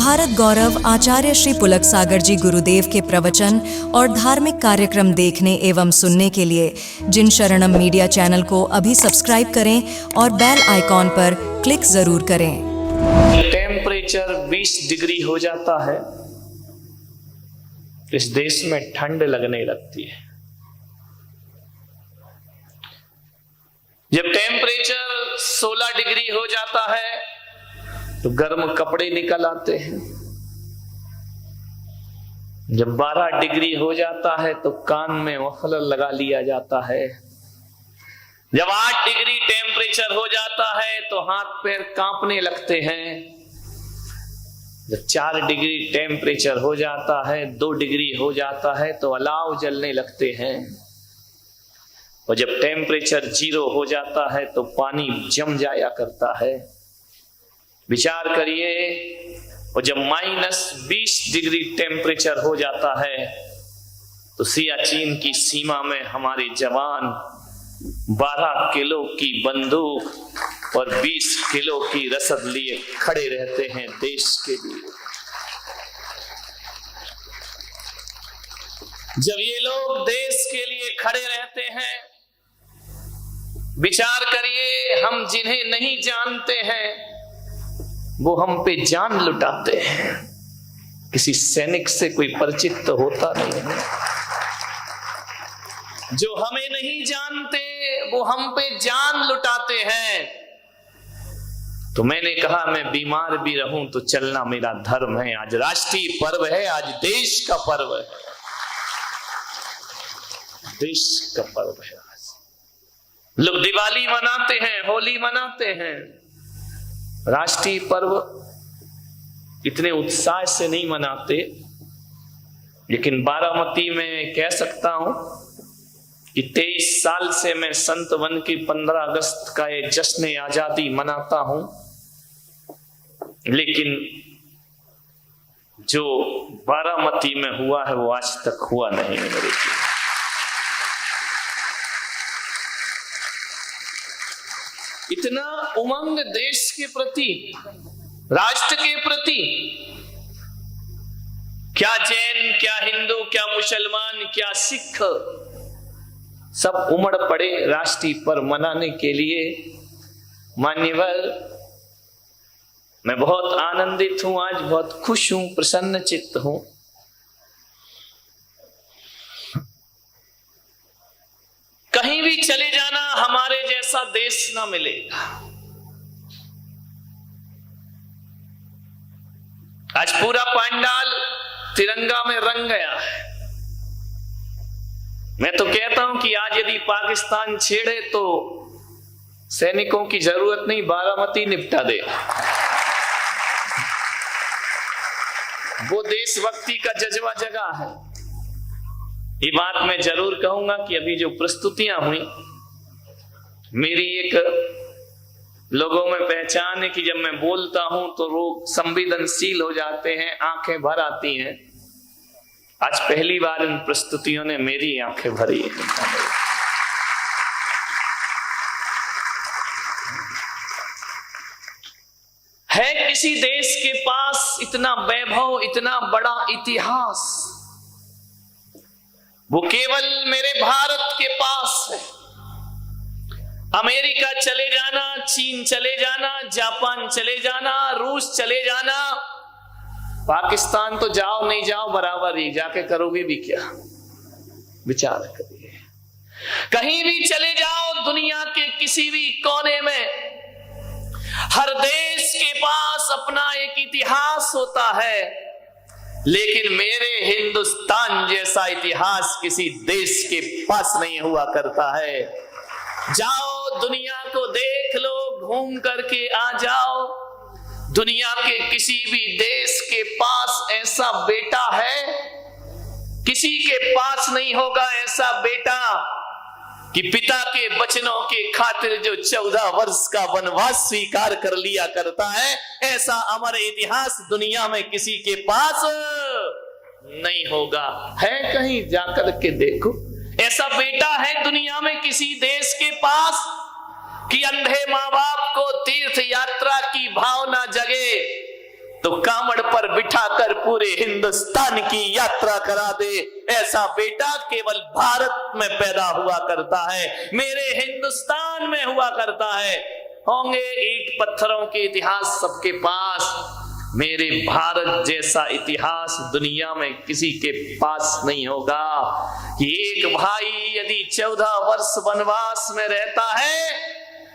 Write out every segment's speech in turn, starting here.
भारत गौरव आचार्य श्री पुलक सागर जी गुरुदेव के प्रवचन और धार्मिक कार्यक्रम देखने एवं सुनने के लिए जिन शरणम मीडिया चैनल को अभी सब्सक्राइब करें और बेल आइकॉन पर क्लिक जरूर करें। टेम्परेचर 20 डिग्री हो जाता है, इस देश में ठंड लगने लगती है। जब टेम्परेचर 16 डिग्री हो जाता है तो गर्म कपड़े निकल आते हैं। जब 12 डिग्री हो जाता है तो कान में मफलर लगा लिया जाता है। जब 8 डिग्री टेम्परेचर हो जाता है तो हाथ पैर कांपने लगते हैं। जब 4 डिग्री टेम्परेचर हो जाता है, 2 डिग्री हो जाता है तो अलाव जलने लगते हैं। और जब टेम्परेचर 0 हो जाता है तो पानी जम जाया करता है। विचार करिए, और जब -20 डिग्री टेम्परेचर हो जाता है तो सियाचिन की सीमा में हमारे जवान 12 किलो की बंदूक और 20 किलो की रसद लिए खड़े रहते हैं देश के लिए। जब ये लोग देश के लिए खड़े रहते हैं, विचार करिए, हम जिन्हें नहीं जानते हैं वो हम पे जान लुटाते हैं। किसी सैनिक से कोई परिचित तो होता नहीं है। जो हमें नहीं जानते वो हम पे जान लुटाते हैं। तो मैंने कहा, मैं बीमार भी रहूं तो चलना मेरा धर्म है। आज राष्ट्रीय पर्व है, आज देश का पर्व है, देश का पर्व है। आज लोग दिवाली मनाते हैं, होली मनाते हैं, राष्ट्रीय पर्व इतने उत्साह से नहीं मनाते। लेकिन बारामती में कह सकता हूं कि 23 साल से मैं संत वन की 15 अगस्त का ये जश्न आजादी मनाता हूं, लेकिन जो बारामती में हुआ है वो आज तक हुआ नहीं है मेरे लिए। इतना उमंग देश के प्रति, राष्ट्र के प्रति, क्या जैन, क्या हिंदू, क्या मुसलमान, क्या सिख, सब उमड़ पड़े राष्ट्रीय पर्व मनाने के लिए। मान्यवर, मैं बहुत आनंदित हूं, आज बहुत खुश हूं, प्रसन्न चित्त हूं। कहीं भी चले जाना हमारे जैसा देश ना मिलेगा। आज पूरा पंडाल तिरंगा में रंग गया है। मैं तो कहता हूं कि आज यदि पाकिस्तान छेड़े तो सैनिकों की जरूरत नहीं, बारामती निपटा दे। वो देशभक्ति का जज्बा जगा है। ये बात मैं जरूर कहूंगा कि अभी जो प्रस्तुतियां हुई, मेरी एक लोगों में पहचान है कि जब मैं बोलता हूं तो लोग संवेदनशील हो जाते हैं, आंखें भर आती हैं। आज पहली बार इन प्रस्तुतियों ने मेरी आंखें भरी है। किसी देश के पास इतना वैभव, इतना बड़ा इतिहास, वो केवल मेरे भारत के पास है। अमेरिका चले जाना, चीन चले जाना, जापान चले जाना, रूस चले जाना, पाकिस्तान तो जाओ नहीं जाओ बराबर ही, जाके करोगे भी क्या? विचार करिए। कहीं भी चले जाओ दुनिया के किसी भी कोने में, हर देश के पास अपना एक इतिहास होता है, लेकिन मेरे हिंदुस्तान जैसा इतिहास किसी देश के पास नहीं हुआ करता है। जाओ दुनिया को देख लो, घूम करके आ जाओ। दुनिया के किसी भी देश के पास ऐसा बेटा है, किसी के पास नहीं होगा ऐसा बेटा कि पिता के वचनों के खातिर जो 14 वर्ष का वनवास स्वीकार कर लिया करता है, ऐसा अमर इतिहास दुनिया में किसी के पास नहीं होगा। है कहीं जाकर के देखो, ऐसा बेटा है दुनिया में किसी देश के पास कि अंधे माँ बाप को तीर्थ यात्रा की भावना जगे, तो कांवड़ पर बिठाकर पूरे हिंदुस्तान की यात्रा करा दे। ऐसा बेटा केवल भारत में पैदा हुआ करता है, मेरे हिंदुस्तान में हुआ करता है। होंगे ईंट पत्थरों के इतिहास सबके पास, मेरे भारत जैसा इतिहास दुनिया में किसी के पास नहीं होगा कि एक भाई यदि 14 वर्ष वनवास में रहता है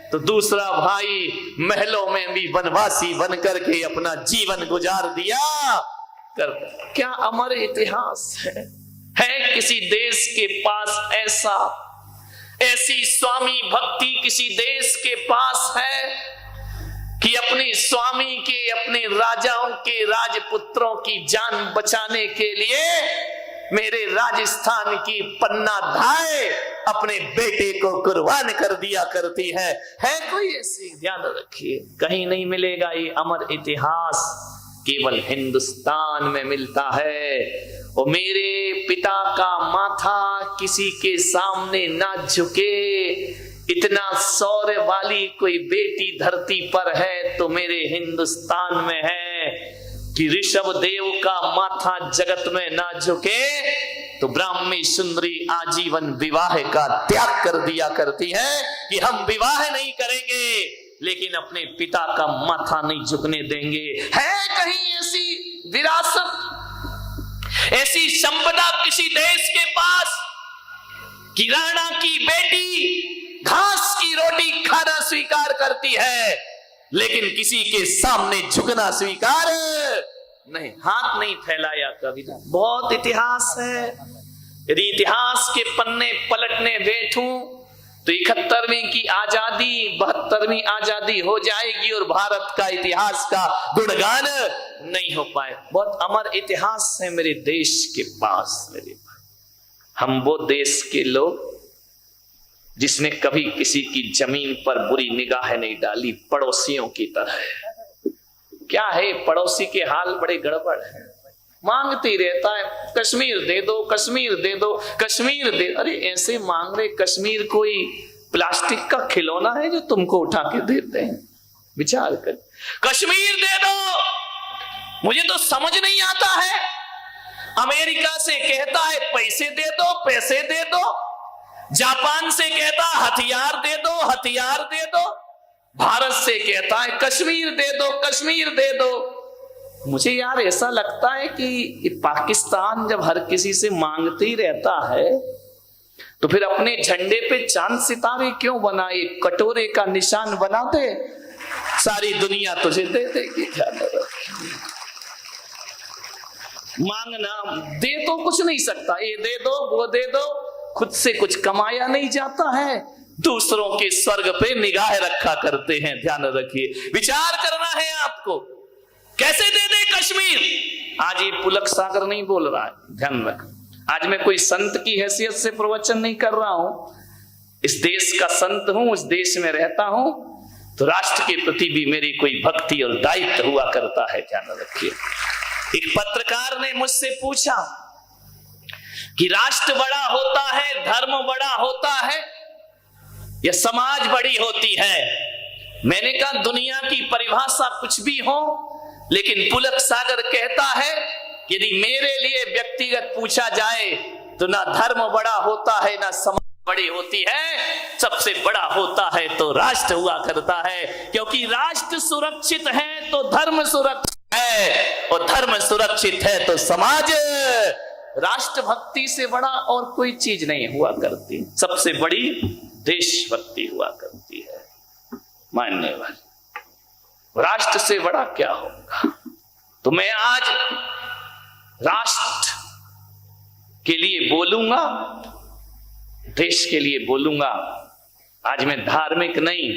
तो दूसरा भाई महलों में भी वनवासी बनकर के अपना जीवन गुजार दिया करता। क्या अमर इतिहास है किसी देश के पास ऐसा, ऐसी स्वामी भक्ति किसी देश के पास है कि अपने स्वामी के, अपने राजाओं के, राजपुत्रों की जान बचाने के लिए मेरे राजस्थान की पन्ना धाय अपने बेटे को कुर्बान कर दिया करती है कोई ऐसी? ध्यान रखिए, कहीं नहीं मिलेगा ये अमर इतिहास, केवल हिंदुस्तान में मिलता है। और मेरे पिता का माथा किसी के सामने ना झुके, इतना शौर्य वाली कोई बेटी धरती पर है तो मेरे हिंदुस्तान में है कि ऋषभ देव का माथा जगत में ना झुके तो ब्राह्मी सुंदरी आजीवन विवाह का त्याग कर दिया करती है कि हम विवाह नहीं करेंगे लेकिन अपने पिता का माथा नहीं झुकने देंगे। है कहीं ऐसी विरासत, ऐसी संपदा किसी देश के पास कि राणा की बेटी घास की रोटी खाना स्वीकार करती है लेकिन किसी के सामने झुकना स्वीकार नहीं, हाथ नहीं फैलाया कभी ना। बहुत इतिहास है, यदि इतिहास के पन्ने पलटने बैठूं तो 71वीं की आजादी 72वीं आजादी हो जाएगी और भारत का इतिहास का गुणगान नहीं हो पाए। बहुत अमर इतिहास है मेरे देश के पास। मेरे हम वो देश के लोग जिसने कभी किसी की जमीन पर बुरी निगाह नहीं डाली, पड़ोसियों की तरह। क्या है, पड़ोसी के हाल बड़े गड़बड़ है, मांगते रहता है कश्मीर दे दो, कश्मीर दे दो, कश्मीर दे। अरे ऐसे मांग रहे, कश्मीर कोई प्लास्टिक का खिलौना है जो तुमको उठा के देते हैं? विचार कर, कश्मीर दे दो। मुझे तो समझ नहीं आता है, अमेरिका से कहता है पैसे दे दो, पैसे दे दो, जापान से कहता हथियार दे दो, हथियार दे दो, भारत से कहता है कश्मीर दे दो, कश्मीर दे दो। मुझे यार ऐसा लगता है कि पाकिस्तान जब हर किसी से मांगते ही रहता है तो फिर अपने झंडे पे चांद सितारे क्यों बनाए, कटोरे का निशान बना दे, सारी दुनिया तुझे दे देगी। मांगना दे तो कुछ नहीं सकता, ये दे दो वो दे दो, खुद से कुछ कमाया नहीं जाता है, दूसरों के स्वर्ग पे निगाह रखा करते हैं। ध्यान रखिए, विचार करना है आपको, कैसे दे दे कश्मीर। आज ये पुलक सागर नहीं बोल रहा है, ध्यान रख। आज मैं कोई संत की हैसियत से प्रवचन नहीं कर रहा हूं, इस देश का संत हूं, उस देश में रहता हूं, तो राष्ट्र के प्रति भी मेरी कोई भक्ति और दायित्व हुआ करता है। ध्यान रखिए। एक पत्रकार ने मुझसे पूछा कि राष्ट्र बड़ा होता है, धर्म बड़ा होता है या समाज बड़ी होती है? मैंने कहा दुनिया की परिभाषा कुछ भी हो, लेकिन पुलक सागर कहता है यदि मेरे लिए व्यक्तिगत पूछा जाए तो ना धर्म बड़ा होता है ना समाज बड़ी होती है, सबसे बड़ा होता है तो राष्ट्र हुआ करता है। क्योंकि राष्ट्र सुरक्षित है तो धर्म सुरक्षित है, और धर्म सुरक्षित है तो समाज। राष्ट्र भक्ति से बड़ा और कोई चीज नहीं हुआ करती, सबसे बड़ी देशभक्ति हुआ करती है। मान्यवर, राष्ट्र से बड़ा क्या होगा? तो मैं आज राष्ट्र के लिए बोलूंगा, देश के लिए बोलूंगा। आज मैं धार्मिक नहीं,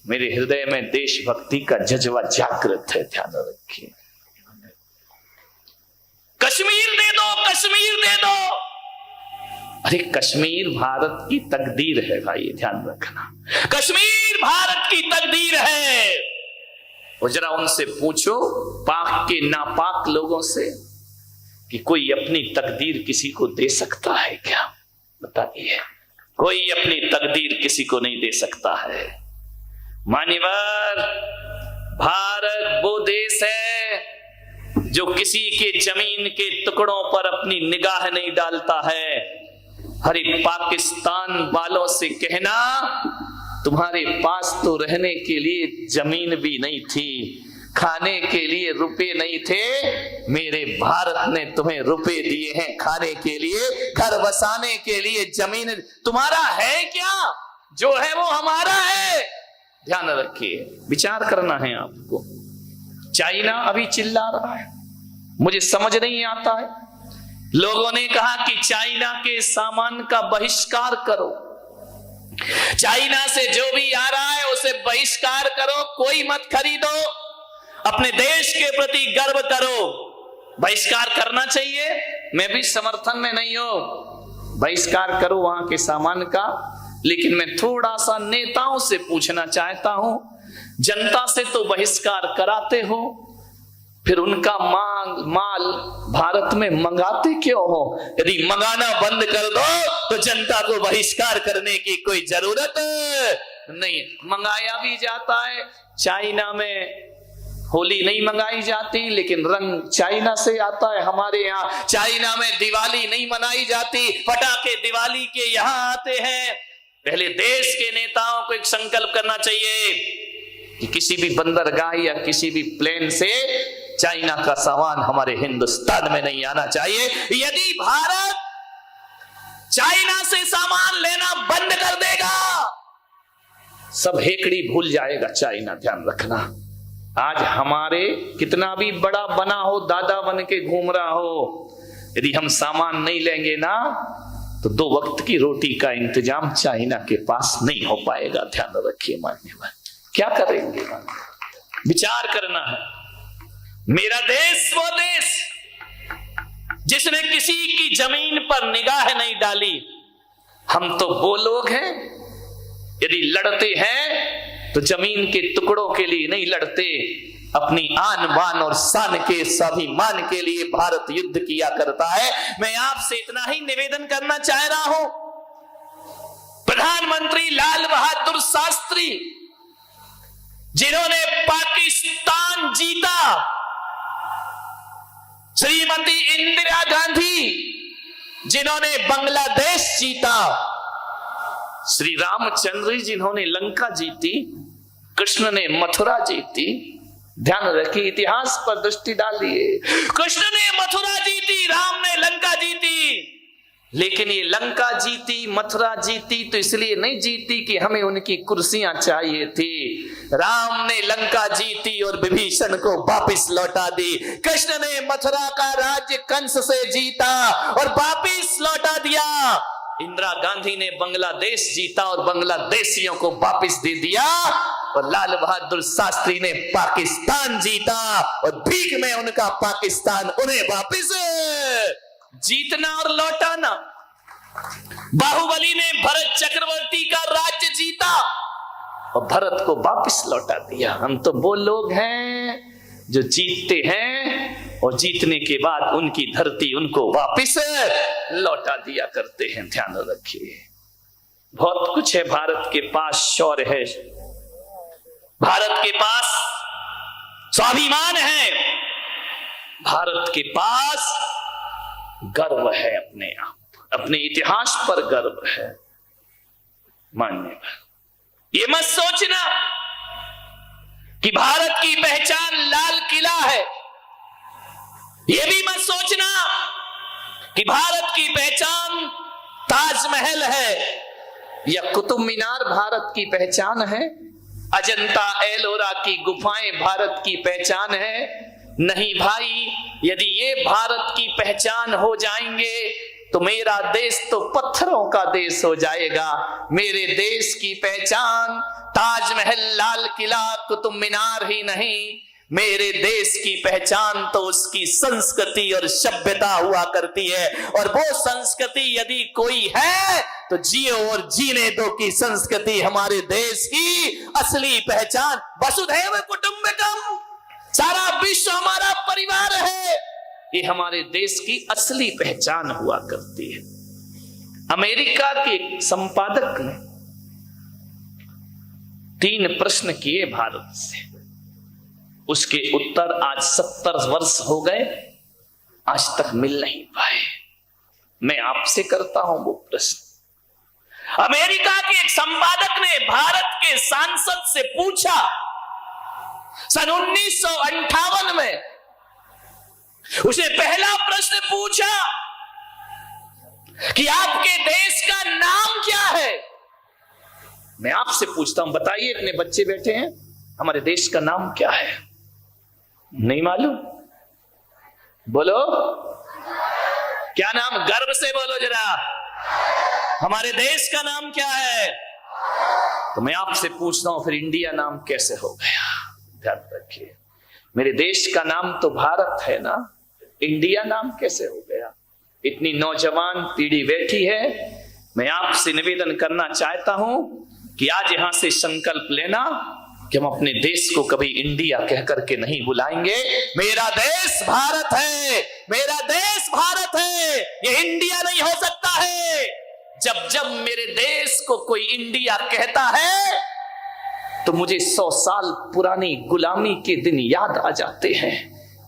मेरे हृदय में देशभक्ति का जज्बा जागृत है। ध्यान रखिए। कश्मीर दे दो, कश्मीर दे दो। अरे कश्मीर भारत की तकदीर है भाई, ध्यान रखना, कश्मीर भारत की तकदीर है। और जरा उनसे पूछो, पाक के नापाक लोगों से, कि कोई अपनी तकदीर किसी को दे सकता है क्या? बताइए, कोई अपनी तकदीर किसी को नहीं दे सकता है। मान्यवर, भारत वो देश है जो किसी के जमीन के टुकड़ों पर अपनी निगाह नहीं डालता है। अरे पाकिस्तान वालों से कहना, तुम्हारे पास तो रहने के लिए जमीन भी नहीं थी, खाने के लिए रुपए नहीं थे, मेरे भारत ने तुम्हें रुपए दिए हैं खाने के लिए, घर बसाने के लिए। जमीन तुम्हारा है क्या? जो है वो हमारा है। ध्यान रखिए, विचार करना है आपको। चाइना अभी चिल्ला रहा है, मुझे समझ नहीं आता है। लोगों ने कहा कि चाइना के सामान का बहिष्कार करो, चाइना से जो भी आ रहा है उसे बहिष्कार करो, कोई मत खरीदो, अपने देश के प्रति गर्व करो। बहिष्कार करना चाहिए, मैं भी समर्थन में नहीं हूं, बहिष्कार करो वहां के सामान का। लेकिन मैं थोड़ा सा नेताओं से पूछना चाहता हूं, जनता से तो बहिष्कार कराते हो, फिर उनका माल भारत में मंगाते क्यों हो? यदि मंगाना बंद कर दो तो जनता को बहिष्कार करने की कोई जरूरत नहीं। मंगाया भी जाता है, चाइना में होली नहीं मंगाई जाती, लेकिन रंग चाइना से आता है हमारे यहाँ। चाइना में दिवाली नहीं मनाई जाती, पटाखे दिवाली के यहाँ आते हैं। पहले देश के नेताओं को एक संकल्प करना चाहिए कि किसी भी बंदरगाह या किसी भी प्लेन से चाइना का सामान हमारे हिंदुस्तान में नहीं आना चाहिए। यदि भारत चाइना से सामान लेना बंद कर देगा, सब हेकड़ी भूल जाएगा चाइना। ध्यान रखना, आज हमारे कितना भी बड़ा बना हो, दादा बन के घूम रहा हो, यदि हम सामान नहीं लेंगे ना तो 2 वक्त की रोटी का इंतजाम चाइना के पास नहीं हो पाएगा। ध्यान रखिए मान्यवर, क्या करेंगे? विचार करना है। मेरा देश वो देश जिसने किसी की जमीन पर निगाह नहीं डाली। हम तो वो लोग हैं, यदि लड़ते हैं तो जमीन के टुकड़ों के लिए नहीं लड़ते, अपनी आन बान और शान के स्वाभिमान के लिए भारत युद्ध किया करता है। मैं आपसे इतना ही निवेदन करना चाह रहा हूं, प्रधानमंत्री लाल बहादुर शास्त्री जिन्होंने पाकिस्तान जीता, श्रीमती इंदिरा गांधी जिन्होंने बांग्लादेश जीता, श्री रामचंद्र जिन्होंने लंका जीती, कृष्ण ने मथुरा जीती। ध्यान रखिए, इतिहास पर दृष्टि डालिए। कृष्ण ने मथुरा जीती, राम ने लंका जीती। लेकिन ये लंका जीती, मथुरा जीती तो इसलिए नहीं जीती कि हमें उनकी कुर्सियां चाहिए थी। राम ने लंका जीती और विभीषण को वापस लौटा दी। कृष्ण ने मथुरा का राज्य कंस से जीता और वापस लौटा दिया। इंदिरा गांधी ने बांग्लादेश जीता और बांग्लादेशियों को वापस दे दिया। और लाल बहादुर शास्त्री ने पाकिस्तान जीता और भीख में उनका पाकिस्तान उन्हें वापस जीतना और लौटाना। बाहुबली ने भरत चक्रवर्ती का राज्य जीता और भरत को वापस लौटा दिया। हम तो वो लोग हैं जो जीतते हैं और जीतने के बाद उनकी धरती उनको वापस लौटा दिया करते हैं। ध्यान रखिए, बहुत कुछ है भारत के पास, शौर्य है, भारत के पास स्वाभिमान है, भारत के पास गर्व है, अपने आप अपने इतिहास पर गर्व है। मान्य ये मत सोचना कि भारत की पहचान लाल किला है, ये भी मत सोचना कि भारत की पहचान ताजमहल है या कुतुब मीनार भारत की पहचान है, अजंता एलोरा की गुफाएं भारत की पहचान है। नहीं भाई, यदि ये भारत की पहचान हो जाएंगे तो मेरा देश तो पत्थरों का देश हो जाएगा। मेरे देश की पहचान ताजमहल, लाल किला, कुतुब मीनार ही नहीं, मेरे देश की पहचान तो उसकी संस्कृति और सभ्यता हुआ करती है। और वो संस्कृति यदि कोई है तो जियो और जीने दो की संस्कृति हमारे देश की असली पहचान। वसुधैव कुटुंबकम, सारा विश्व हमारा परिवार है, ये हमारे देश की असली पहचान हुआ करती है। अमेरिका के संपादक ने 3 प्रश्न किए भारत से। उसके उत्तर आज 70 वर्ष हो गए, आज तक मिल नहीं पाए। मैं आपसे करता हूं वो प्रश्न। अमेरिका के एक संपादक ने भारत के सांसद से पूछा सन 1958 में, उसे पहला प्रश्न पूछा कि आपके देश का नाम क्या है। मैं आपसे पूछता हूं, बताइए, इतने बच्चे बैठे हैं, हमारे देश का नाम क्या है? नहीं मालूम? बोलो, क्या नाम? गर्व से बोलो जरा, हमारे देश का नाम क्या है? तो मैं आपसे पूछता हूं, फिर इंडिया नाम कैसे हो गया? ध्यान रखिए, मेरे देश का नाम तो भारत है ना, इंडिया नाम कैसे हो गया? इतनी नौजवान पीढ़ी बैठी है, मैं आपसे निवेदन करना चाहता हूं कि आज यहां से संकल्प लेना कि हम अपने देश को कभी इंडिया कह करके नहीं बुलाएंगे। मेरा देश भारत है, मेरा देश भारत है, ये इंडिया नहीं हो सकता है। जब जब मेरे देश को कोई इंडिया कहता है तो मुझे 100 साल पुरानी गुलामी के दिन याद आ जाते हैं।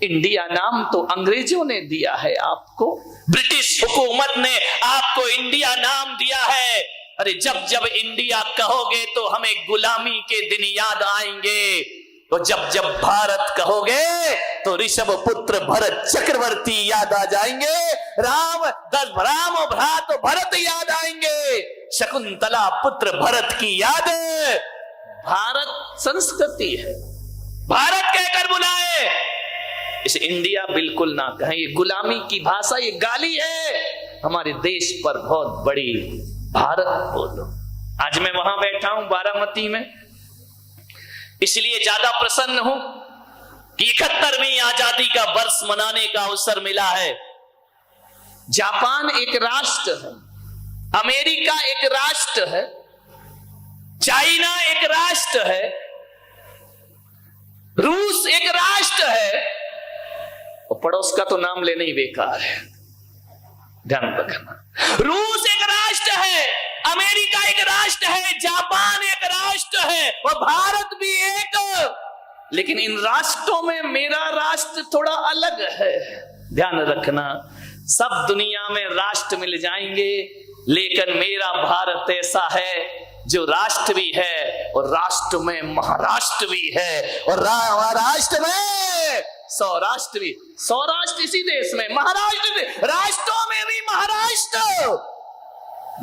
इंडिया नाम तो अंग्रेजों ने दिया है आपको, ब्रिटिश हुकूमत ने आपको इंडिया नाम दिया है। अरे जब जब इंडिया कहोगे तो हमें गुलामी के दिन याद आएंगे, और जब जब भारत कहोगे तो ऋषभ पुत्र भरत चक्रवर्ती याद आ जाएंगे, राम भ्रात भरत याद आएंगे, शकुंतला पुत्र भरत की याद। भारत संस्कृति है, भारत कहकर बुलाए, इसे इंडिया बिल्कुल ना कहें। ये गुलामी की भाषा, ये गाली है हमारे देश पर बहुत बड़ी। भारत बोलो। आज मैं वहां बैठा हूं बारामती में, इसलिए ज्यादा प्रसन्न हूं कि 71वीं आजादी का वर्ष मनाने का अवसर मिला है। जापान एक राष्ट्र है, अमेरिका एक राष्ट्र है, चाइना एक राष्ट्र है, रूस एक राष्ट्र है, और पड़ोस का तो नाम लेना ही बेकार है, ध्यान रखना। रूस एक राष्ट्र है, अमेरिका एक राष्ट्र है, जापान एक राष्ट्र है, और भारत भी एक। लेकिन इन राष्ट्रों में मेरा राष्ट्र थोड़ा अलग है, ध्यान रखना। सब दुनिया में राष्ट्र मिल जाएंगे, लेकिन मेरा भारत ऐसा है जो राष्ट्र भी है और राष्ट्र में महाराष्ट्र भी है, और महाराष्ट्र में सौराष्ट्र भी। सौराष्ट्र इसी देश में, महाराष्ट्र भी, राष्ट्रों में भी महाराष्ट्र।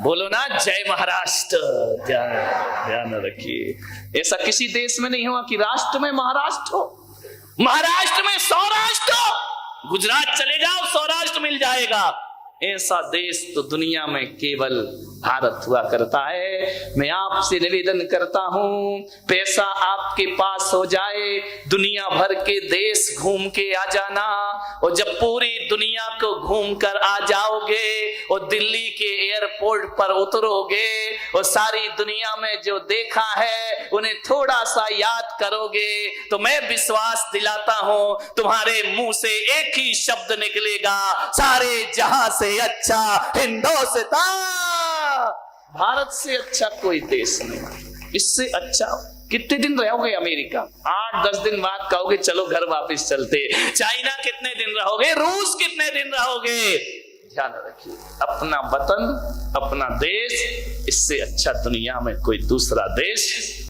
बोलो ना, जय महाराष्ट्र। ध्यान रखिए, ऐसा किसी देश में नहीं हुआ कि राष्ट्र में महाराष्ट्र हो, महाराष्ट्र में सौराष्ट्र हो। गुजरात चले जाओ, सौराष्ट्र मिल जाएगा। ऐसा देश तो दुनिया में केवल भारत हुआ करता है। मैं आपसे निवेदन करता हूं, पैसा आपके पास हो जाए, दुनिया भर के देश घूम के आ जाना, और जब पूरी दुनिया को घूम कर आ जाओगे और दिल्ली के एयरपोर्ट पर उतरोगे और सारी दुनिया में जो देखा है उन्हें थोड़ा सा याद करोगे, तो मैं विश्वास दिलाता हूं तुम्हारे मुंह से एक ही शब्द निकलेगा, सारे जहां से अच्छा हिंदुस्तान। भारत से अच्छा कोई देश नहीं, इससे अच्छा। कितने दिन रहोगे अमेरिका? 8-10 दिन बाद कहोगे चलो घर वापस चलते। चाइना कितने दिन रहोगे? रूस कितने दिन रहोगे? ध्यान रखिए, अपना वतन, अपना देश, इससे अच्छा दुनिया में कोई दूसरा देश